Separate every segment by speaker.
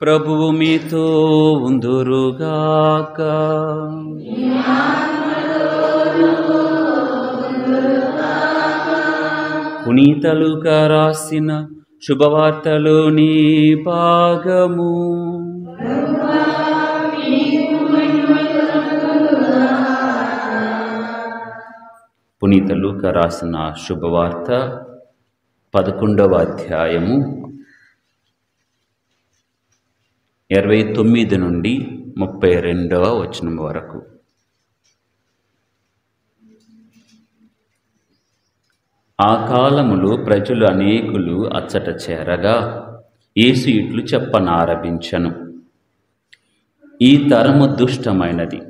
Speaker 1: ప్రభువు మీతో ఉందురుగాక. పునీత లూకా రాసిన శుభవార్తలోని భాగము. పునీత లూకా రాసిన శుభవార్త 11వ అధ్యాయము 29 నుండి 32వ వచనం వరకు. ఆ కాలములో ప్రజలు అనేకులు అచ్చట చేరగా యేసు ఇట్లు చెప్పనారంభించెను. ఈ తరము దుష్టమైనది,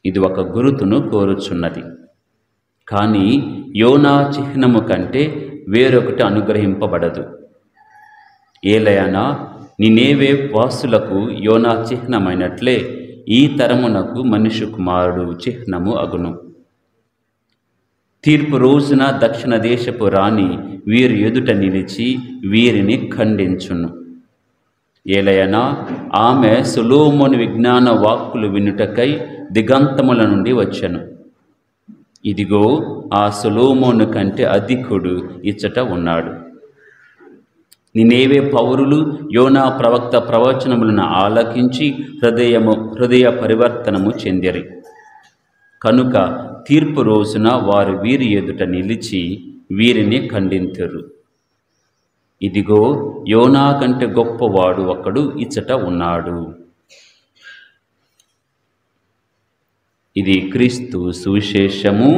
Speaker 1: ఇది ఒక గురుతును కోరుచున్నది. కానీ యోనా చిహ్నము కంటే వేరొకటి అనుగ్రహింపబడదు. ఏలయనా నినేవే వాసులకు యోనా చిహ్నమైనట్లే ఈ తరమునకు మనుష్య కుమారుడు చిహ్నము అగును. తీర్పు రోజున దక్షిణ దేశపు రాణి వీరి ఎదుట నిలిచి వీరిని ఖండించును. ఏలయనా ఆమె సొలొమోను విజ్ఞాన వాక్కులు వినుటకై దిగంతముల నుండి వచ్చెను. ఇదిగో ఆ సొలొమోను కంటే అధికుడు ఇచ్చట ఉన్నాడు. నినేవే పౌరులు యోనా ప్రవక్త ప్రవచనములను ఆలకించి హృదయ పరివర్తనము చెందిరి. కనుక తీర్పు రోజున వారు వీరి ఎదుట నిలిచి వీరిని ఖండింతురు. ఇదిగో యోనా కంటే గొప్పవాడు ఒకడు ఇచ్చట ఉన్నాడు. ఇది క్రీస్తు సువిశేషము.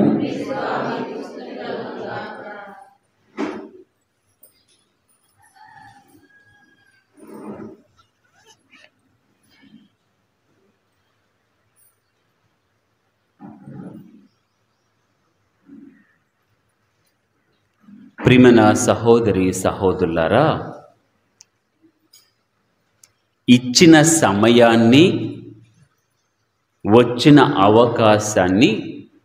Speaker 1: ప్రియమైన సహోదరి సహోదరులారా, ఇచ్చిన సమయాన్ని, వచ్చిన అవకాశాన్ని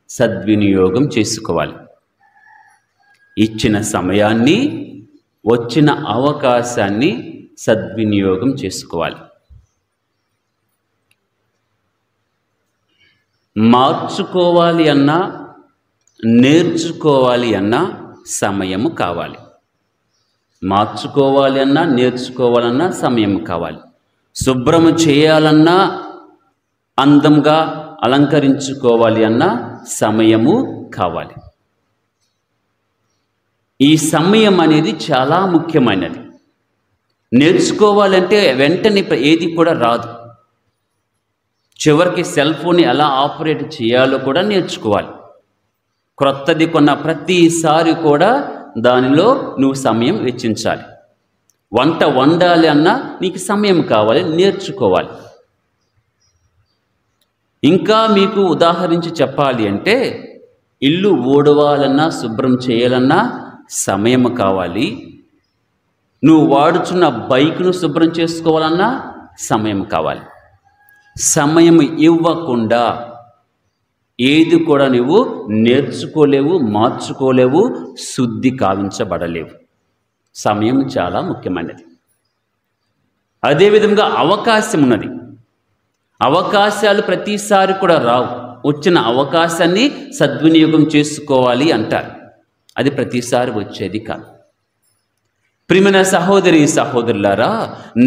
Speaker 1: సద్వినియోగం చేసుకోవాలి. ఇచ్చిన సమయాన్ని, వచ్చిన అవకాశాన్ని సద్వినియోగం చేసుకోవాలి. మార్చుకోవాలి అన్నా, నేర్చుకోవాలి అన్నా సమయము కావాలి. మార్చుకోవాలి అన్నా, నేర్చుకోవాలన్నా సమయం కావాలి. శుభ్రము చేయాలన్నా, అందంగా అలంకరించుకోవాలి అన్నా సమయము కావాలి. ఈ సమయం అనేది చాలా ముఖ్యమైనది. నేర్చుకోవాలంటే వెంటనే ఏది కూడా రాదు. చివరికి సెల్ ఫోన్ ఎలా ఆపరేట్ చేయాలో కూడా నేర్చుకోవాలి. క్రొత్తది కొన్న ప్రతిసారి కూడా దానిలో నువ్వు సమయం వెచ్చించాలి. వంట వండాలి అన్నా నీకు సమయం కావాలి, నేర్చుకోవాలి. ఇంకా మీకు ఉదాహరించి చెప్పాలి అంటే, ఇల్లు ఊడవాలన్నా, శుభ్రం చేయాలన్నా సమయం కావాలి. నువ్వు వాడుచున్న బైక్ను శుభ్రం చేసుకోవాలన్నా సమయం కావాలి. సమయం ఇవ్వకుండా ఏది కూడా నువ్వు నేర్చుకోలేవు, మార్చుకోలేవు, శుద్ధి కావించబడలేవు. సమయం చాలా ముఖ్యమైనది. అదేవిధంగా అవకాశం ఉన్నది. అవకాశాలు ప్రతిసారి కూడా రావు. వచ్చిన అవకాశాన్ని సద్వినియోగం చేసుకోవాలి అంటారు. అది ప్రతిసారి వచ్చేది కాదు. ప్రియమైన సహోదరి సహోదరులారా,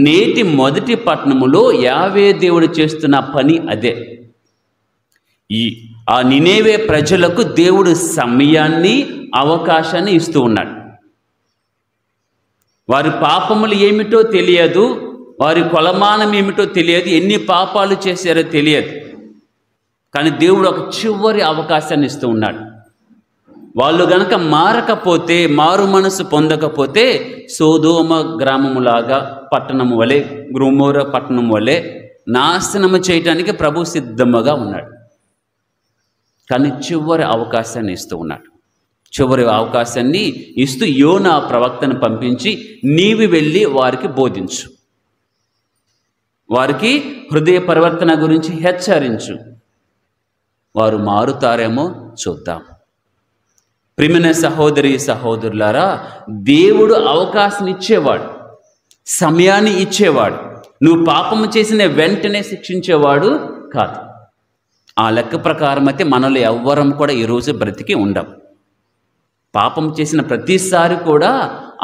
Speaker 1: నేటి మొదటి పట్టణములో యావే దేవుడు చేస్తున్న పని అదే. ఆ నినేవే ప్రజలకు దేవుడు సమయాన్ని, అవకాశాన్ని ఇస్తూ ఉన్నాడు. వారి పాపములు ఏమిటో తెలియదు, వారి కొలమానం ఏమిటో తెలియదు, ఎన్ని పాపాలు చేశారో తెలియదు. కానీ దేవుడు ఒక చివరి అవకాశాన్ని ఇస్తూ ఉన్నాడు. వాళ్ళు గనక మారకపోతే, మారు మనసు పొందకపోతే సోదోమ గ్రామములాగా పట్టణము వలె, గ్రోమోర పట్టణం వలె నాశనము చేయటానికి ప్రభు సిద్ధముగా ఉన్నాడు. కానీ చివరి అవకాశాన్ని ఇస్తూ ఉన్నాడు. చివరి అవకాశాన్ని ఇస్తూ యోనా ప్రవక్తను పంపించి, నీవు వెళ్ళి వారికి బోధించు, వారికి హృదయ పరివర్తన గురించి హెచ్చరించు, వారు మారుతారేమో చూద్దాం. ప్రియమైన సహోదరి సహోదరులారా, దేవుడు అవకాశం ఇచ్చేవాడు, సమయాన్ని ఇచ్చేవాడు. నువ్వు పాపము చేసిన వెంటనే శిక్షించేవాడు కాదు. ఆ లెక్క ప్రకారం అయితే మనలో ఎవ్వరం కూడా ఈరోజు బ్రతికి ఉండం. పాపం చేసిన ప్రతిసారి కూడా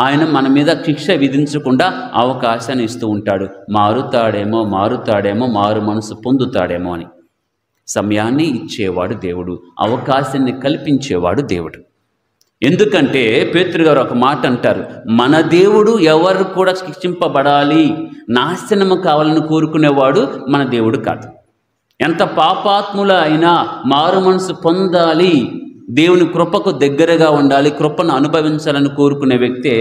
Speaker 1: ఆయన మన మీద శిక్ష విధించకుండా అవకాశాన్ని ఇస్తూ ఉంటాడు. మారుతాడేమో మారు మనసు పొందుతాడేమో అని సమయాన్ని ఇచ్చేవాడు దేవుడు, అవకాశాన్ని కల్పించేవాడు దేవుడు. ఎందుకంటే పేతురు గారు ఒక మాట అంటారు, మన దేవుడు ఎవరు కూడా శిక్షింపబడాలి, నాశనము కావాలని కోరుకునేవాడు మన దేవుడు కాదు. ఎంత పాపాత్ముల అయినా మారు మనసు పొందాలి, దేవుని కృపకు దగ్గరగా ఉండాలి, కృపను అనుభవించాలని కోరుకునే వ్యక్తే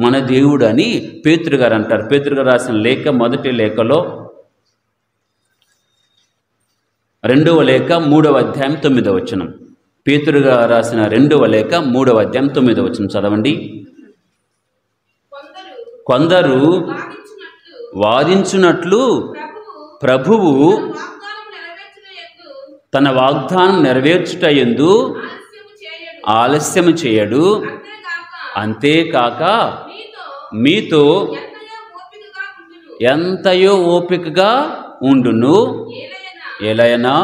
Speaker 1: మన దేవుడు అని పేతురు గారు అంటారు. పేతురు గారు రాసిన లేఖ మొదటి లేఖలో 2వ లేఖ 3వ అధ్యాయం 9వ వచనం. పేతురు గారు రాసిన 2వ లేఖ 3వ అధ్యాయం 9వ వచనం చదవండి. కొందరు వాదించున్నట్లు ప్రభువు తన వాగ్దానం నెరవేర్చుటయందు ఆలస్యము చేయడు, అంతేకాక మీతో ఎంతయో ఓపికగా ఉండును, ఎలయనా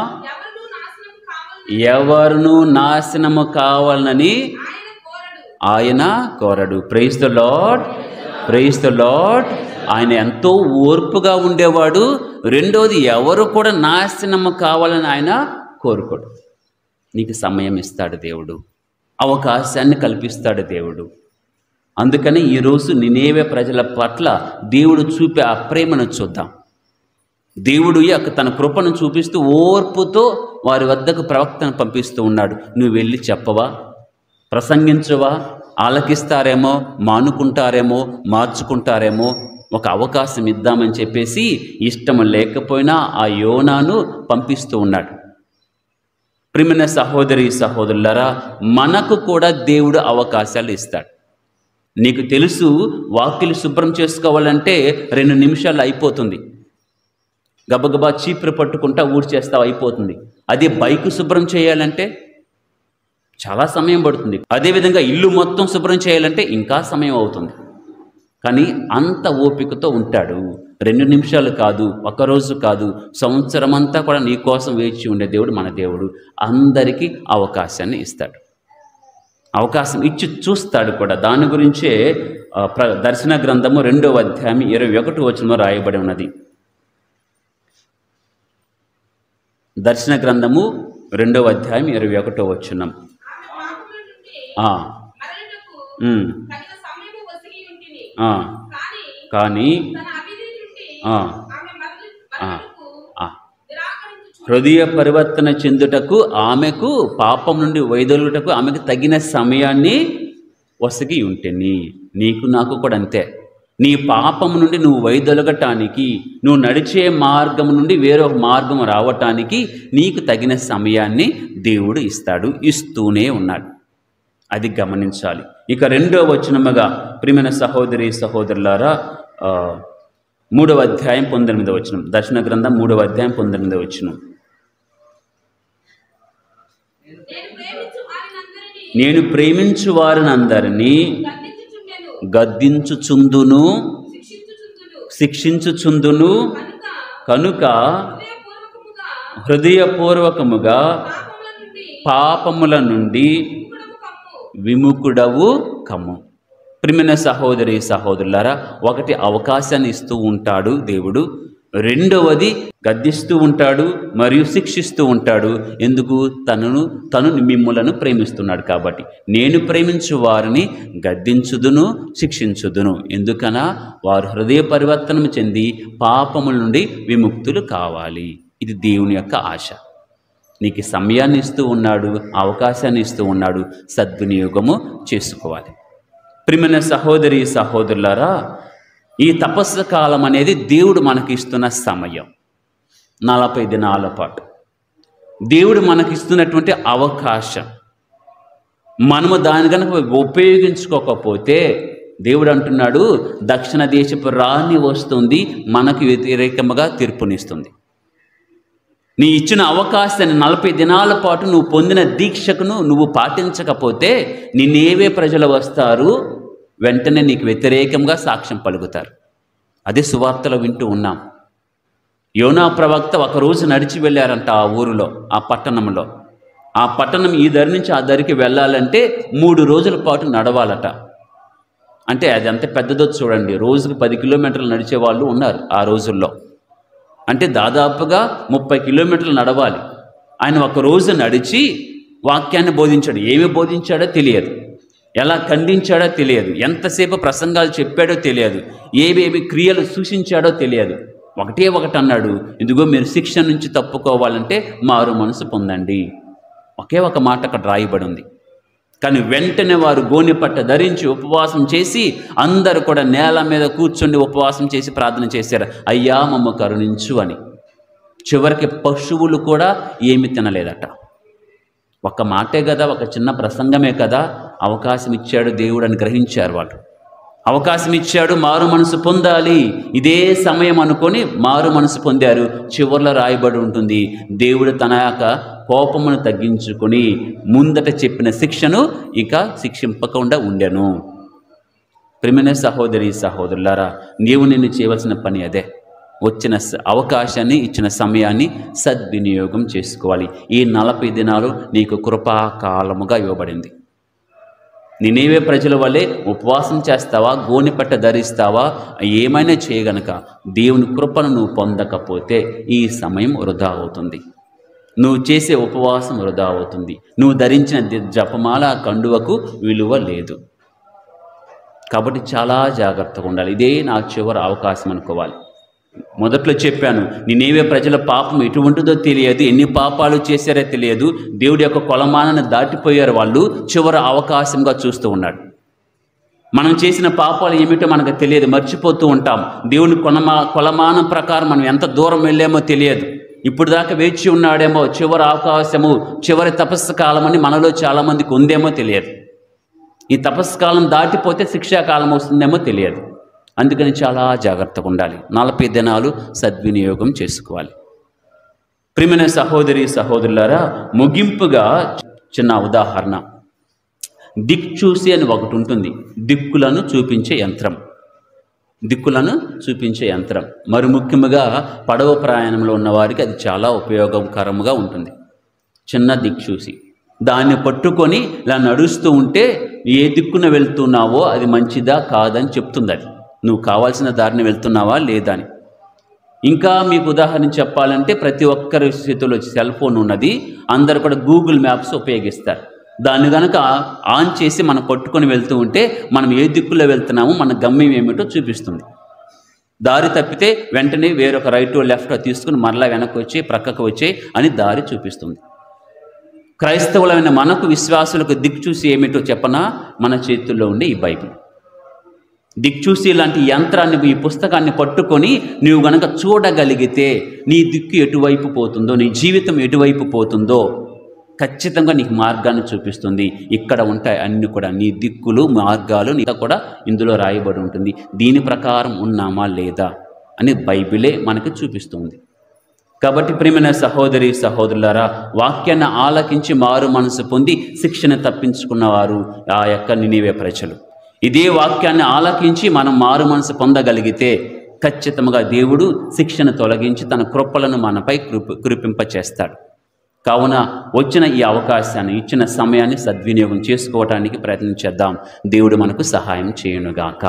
Speaker 1: ఎవరును నాశనము కావాలని ఆయన కోరడు. Praise the Lord, praise the Lord. ఆయన ఎంతో ఓర్పుగా ఉండేవాడు. రెండోది, ఎవరు కూడా నాశనము కావాలని ఆయన కోరుకోడు. నీకు సమయం ఇస్తాడు దేవుడు, అవకాశాన్ని కల్పిస్తాడు దేవుడు. అందుకని ఈరోజు నినేవే ప్రజల పట్ల దేవుడు చూపే ఆ ప్రేమను చూద్దాం. దేవుడు తన కృపను చూపిస్తూ ఓర్పుతో వారి వద్దకు ప్రవక్తను పంపిస్తూ ఉన్నాడు. నువ్వు వెళ్ళి చెప్పవా, ప్రసంగించవా? ఆలకిస్తారేమో, మానుకుంటారేమో, మార్చుకుంటారేమో, ఒక అవకాశం ఇద్దామని చెప్పేసి ఇష్టం లేకపోయినా ఆ యోనాను పంపిస్తూ ఉన్నాడు. ప్రియమైన సహోదరి సహోదరులారా, మనకు కూడా దేవుడు అవకాశాలు ఇస్తాడు. నీకు తెలుసు, వాకిలి శుభ్రం చేసుకోవాలంటే 2 నిమిషాలు అయిపోతుంది. గబగబా చీపురు పట్టుకుంటా ఊడ్చేస్తావు, అయిపోతుంది. అదే బైక్ శుభ్రం చేయాలంటే చాలా సమయం పడుతుంది. అదేవిధంగా ఇల్లు మొత్తం శుభ్రం చేయాలంటే ఇంకా సమయం అవుతుంది. కానీ అంత ఓపికతో ఉంటాడు. 2 నిమిషాలు కాదు, ఒకరోజు కాదు, సంవత్సరం అంతా కూడా నీ కోసం వేచి ఉండే దేవుడు మన దేవుడు. అందరికీ అవకాశాన్ని ఇస్తాడు, అవకాశం ఇచ్చి చూస్తాడు కూడా. దాని గురించే దర్శన గ్రంథము 2వ అధ్యాయం 21వ వచనంలో రాయబడి ఉన్నది. దర్శన గ్రంథము 2వ అధ్యాయం 21వ వచనం. కానీ హృదయ పరివర్తన చెందుటకు, ఆమెకు పాపం నుండి వైదొలుగుటకు ఆమెకు తగిన సమయాన్ని వసగి ఉంటేని. నీకు నాకు కూడా అంతే. నీ పాపం నుండి నువ్వు వైదొలగటానికి, నువ్వు నడిచే మార్గం నుండి వేరొక మార్గం రావటానికి నీకు తగిన సమయాన్ని దేవుడు ఇస్తాడు, ఇస్తూనే ఉన్నాడు. అది గమనించాలి. ఇక 2వ వచనముగా ప్రియమైన సహోదరి సహోదరులారా, 3వ అధ్యాయం 19వ వచనం. దర్శన గ్రంథం 3వ అధ్యాయం 19వ వచనం. నేను ప్రేమించు వారినందరినీ గద్దించుచుందును, శిక్షించుచుందును, కనుక హృదయపూర్వకముగా పాపముల నుండి విముఖుడవు కమ్ము. ప్రియమైన సహోదరి సహోదరులారా, ఒకటి అవకాశాన్ని ఇస్తూ ఉంటాడు దేవుడు, రెండవది గద్దిస్తూ ఉంటాడు మరియు శిక్షిస్తూ ఉంటాడు. ఎందుకు? తను మిమ్ములను ప్రేమిస్తున్నాడు కాబట్టి. నేను ప్రేమించు వారిని గద్దించుదును, శిక్షించుదును. ఎందుకనా? వారు హృదయ పరివర్తనం చెంది పాపముల నుండి విముక్తులు కావాలి. ఇది దేవుని యొక్క ఆశ. నీకు సమయాన్ని ఇస్తూ ఉన్నాడు, అవకాశాన్ని ఇస్తూ ఉన్నాడు, సద్వినియోగము చేసుకోవాలి. ప్రియమైన సహోదరి సహోదరులారా, ఈ తపస్సు కాలం అనేది దేవుడు మనకి ఇస్తున్న సమయం. 40 దినాల పాటు దేవుడు మనకిస్తున్నటువంటి అవకాశం. మనము దాని కనుక ఉపయోగించుకోకపోతే దేవుడు అంటున్నాడు, దక్షిణ దేశపు రాణి వస్తుంది, మనకు వ్యతిరేకముగా తీర్పునిస్తుంది. నీ ఇచ్చిన అవకాశాన్ని 40 దినాల పాటు నువ్వు పొందిన దీక్షకును నువ్వు పాటించకపోతే నిన్నేవే ప్రజలు వస్తారు, వెంటనే నీకు వ్యతిరేకంగా సాక్ష్యం పలుకుతారు. అదే సువార్తలో వింటూ ఉన్నాం. యోనా ప్రవక్త ఒకరోజు నడిచి వెళ్ళారంట ఆ ఊరిలో, ఆ పట్టణంలో. ఆ పట్టణం ఈ దరి నుంచి ఆ దరికి వెళ్ళాలంటే 3 రోజుల పాటు నడవాలట. అంటే అది ఎంత పెద్దదో చూడండి. రోజుకు 10 కిలోమీటర్లు నడిచే వాళ్ళు ఉన్నారు ఆ రోజుల్లో. అంటే దాదాపుగా 30 కిలోమీటర్లు నడవాలి. ఆయన ఒక రోజు నడిచి వాక్యాన్ని బోధించాడు. ఏమి బోధించాడో తెలియదు, ఎలా ఖండించాడో తెలియదు, ఎంతసేపు ప్రసంగాలు చెప్పాడో తెలియదు, ఏవేవి క్రియలు సూచించాడో తెలియదు. ఒకటే ఒకటి అన్నాడు, ఇదిగో మీరు శిక్ష నుంచి తప్పుకోవాలంటే మారు మనసు పొందండి. ఒకే ఒక మాట అక్కడ రాయబడి ఉంది. కానీ వెంటనే వారు గోనెపట్ట ధరించి ఉపవాసం చేసి అందరూ కూడా నేల మీద కూర్చుండి ఉపవాసం చేసి ప్రార్థన చేశారు, అయ్యా మమ్మ కరుణించు అని. చివరికి పశువులు కూడా ఏమి తినలేదట. ఒక మాటే కదా, ఒక చిన్న ప్రసంగమే కదా, అవకాశం ఇచ్చాడు దేవుడు అని గ్రహించారు వాళ్ళు. అవకాశం ఇచ్చాడు, మారు మనసు పొందాలి, ఇదే సమయం అనుకొని మారు మనసు పొందారు. చివర్లో రాయబడి ఉంటుంది, దేవుడు తన యొక్క కోపమును తగ్గించుకొని ముందట చెప్పిన శిక్షను ఇక శిక్షింపకుండా ఉండెను. ప్రియమైన సహోదరి సహోదరులారా, నీవు నిన్ను చేయవలసిన పని అదే. వచ్చిన అవకాశాన్ని, ఇచ్చిన సమయాన్ని సద్వినియోగం చేసుకోవాలి. ఈ 40 దినాలు నీకు కృపాకాలముగా ఇవ్వబడింది. నినేవే ప్రజల వల్లే ఉపవాసం చేస్తావా, గోనెపట్ట ధరిస్తావా, ఏమైనా చేయగనక దేవుని కృపను నువ్వు పొందకపోతే ఈ సమయం వృధా అవుతుంది. నువ్వు చేసే ఉపవాసం వృధా అవుతుంది. నువ్వు ధరించిన జపమాల కండువకు విలువ లేదు. కాబట్టి చాలా జాగ్రత్తగా ఉండాలి. ఇదే నా చివరి అవకాశం అనుకోవాలి. మొదట్లో చెప్పాను, నినేవే ప్రజల పాపం ఎటువంటిదో తెలియదు, ఎన్ని పాపాలు చేశారో తెలియదు, దేవుడి యొక్క కొలమానాన్ని దాటిపోయారు వాళ్ళు, చివరి అవకాశంగా చూస్తూ ఉన్నాడు. మనం చేసిన పాపాలు ఏమిటో మనకు తెలియదు, మర్చిపోతూ ఉంటాం. దేవుని కొలమానం ప్రకారం మనం ఎంత దూరం వెళ్ళామో తెలియదు. ఇప్పుడు దాకా వేచి ఉన్నాడేమో, చివరి అవకాశము, చివరి తపస్సు కాలం అని మనలో చాలామందికి ఉందేమో తెలియదు. ఈ తపస్సు కాలం దాటిపోతే శిక్షాకాలం వస్తుందేమో తెలియదు. అందుకని చాలా జాగ్రత్తగా ఉండాలి. 40 దినాలు సద్వినియోగం చేసుకోవాలి. ప్రియమైన సహోదరి సహోదరులారా, ముగింపుగా చిన్న ఉదాహరణ. దిక్చూసి అని ఒకటి ఉంటుంది, దిక్కులను చూపించే యంత్రం. దిక్కులను చూపించే యంత్రం మరి ముఖ్యంగా పడవ ప్రయాణంలో ఉన్నవారికి అది చాలా ఉపయోగకరంగా ఉంటుంది. చిన్న దిక్చూసి, దాన్ని పట్టుకొని ఇలా నడుస్తూ ఉంటే ఏ దిక్కున వెళ్తున్నావో అది మంచిదా కాదని చెప్తుంది. అది నువ్వు కావాల్సిన దారిని వెళ్తున్నావా లేదా అని. ఇంకా మీకు ఉదాహరణ చెప్పాలంటే ప్రతి ఒక్కరి చేతిలో సెల్ ఫోన్ ఉన్నది. అందరూ కూడా గూగుల్ మ్యాప్స్ ఉపయోగిస్తారు. దాన్ని కనుక ఆన్ చేసి మనం కొట్టుకొని వెళ్తూ ఉంటే మనం ఏ దిక్కులో వెళ్తున్నామో మన గమ్యం ఏమిటో చూపిస్తుంది. దారి తప్పితే వెంటనే వేరొక రైట్ లెఫ్ట్ తీసుకుని మరలా వెనక్కి వచ్చి ప్రక్కకు వచ్చే అని దారి చూపిస్తుంది. క్రైస్తవులైన మనకు, విశ్వాసులకు దిక్చూసి ఏమిటో చెప్పనా, మన చేతుల్లో ఉండే ఈ బైబిల్. దిక్చూసి లాంటి యంత్రాన్ని, ఈ పుస్తకాన్ని పట్టుకొని నీవు గనక చూడగలిగితే నీ దిక్కు ఎటువైపు పోతుందో, నీ జీవితం ఎటువైపు పోతుందో ఖచ్చితంగా నీకు మార్గాన్ని చూపిస్తుంది. ఇక్కడ ఉంటాయి అన్ని కూడా నీ దిక్కులు, మార్గాలు నీకు కూడా ఇందులో రాయబడి ఉంటుంది. దీని ప్రకారం ఉన్నామా లేదా అని బైబిలే మనకి చూపిస్తుంది. కాబట్టి ప్రియమైన సహోదరి సహోదరులారా, వాక్యాన్ని ఆలకించి మారు మనసు పొంది శిక్షణ తప్పించుకున్నవారు ఆ యొక్క నినివే ప్రజలు. ఇదే వాక్యాన్ని ఆలకించి మనం మారు మనసు పొందగలిగితే ఖచ్చితంగా దేవుడు శిక్షను తొలగించి తన కృపలను మనపై కురిపింపచేస్తాడు. కావున వచ్చిన ఈ అవకాశాన్ని, ఇచ్చిన సమయాన్ని సద్వినియోగం చేసుకోవడానికి ప్రయత్నం చేద్దాం. దేవుడు మనకు సహాయం చేయునుగాక.